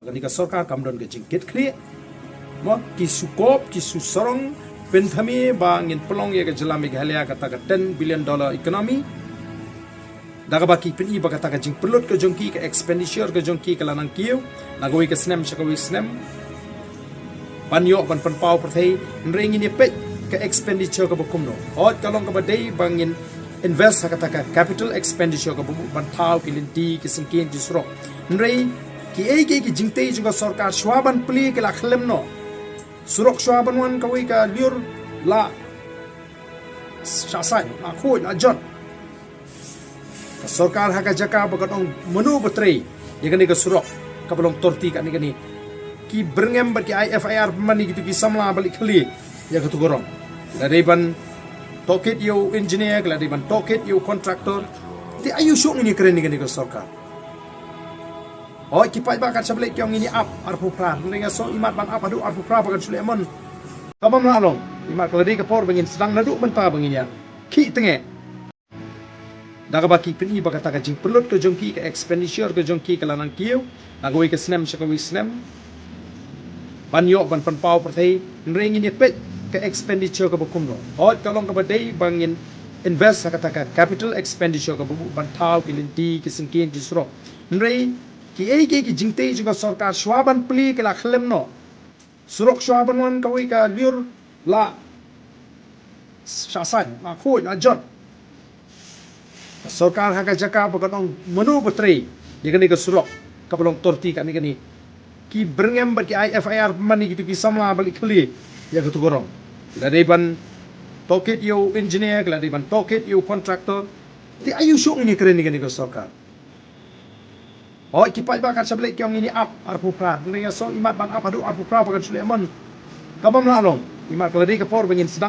Ketika सरकार kamdon ke jingkit kli mo kisu kop kisu sorong penthami bangin pelong ye ke jelami ke halia kata ke $10 billion ekonomi daga baki peni ba kata ke jing pelot ke jongki ke expenditure ke jongki ke lanang kiu nagoi ke snem shakawi snem banyo ban pau perthai nring ini pe ke expenditure ke bukumno ot kalong ke badai bangin invest kata ke capital expenditure ke ban thau ke linti ke singkin jisro nrei ki ki jingte juga sarkar shwaban pli ke la khlem no surok shwaban wan kawi ka liur la shasai la khoi la jot sarkar haka jaka bagatong menu betrei yakani ka surok ka belong torti ka ni ki berngem ber ki IFIR mani gitu ki samla balik khli ya ka tu gorong la ban toket yo engineer la ban toket yo contractor ti ayu syuk ni keren ni ka sarkar oh kipai bakat sebelik yang ini up arfu pra dengan so imat ban up adu arfu pra bakat Sulaiman kamam lalong imat keladi ke por bengin sedang naduk mentah bengin ya ki tenge daga baki peni bakat ka jing pelot ke jongki ke expenditure ke jongki ke lanang kiu nagoi ke snem shakawi snem banyo ban pau perthai nring ini pe ke expenditure ke bukum no oh kalong ke badai bangin invest kata ka capital expenditure ke buku ban thau ke linti ke singkin jisro nrei ki jingte juga sarkar shwaban pli ke la khlem no surok shwaban wan kawi ka liur la shasai la khoi la jot sarkar haka jaka bagatong menu betrei yakani ka surok ka belong torti ka ni ki berngem ber ki IFIR mani gitu ki samla balik khli ya ka tu gorong la ban toket yo engineer la ban toket yo contractor ti ayu syuk ni keren ni ka sarkar oh kipai bakat sebelik yang ini up arfu pra dengan so imat ban up adu arfu pra bakat Sulaiman kamam lalong imat keladi ke por bengin sedang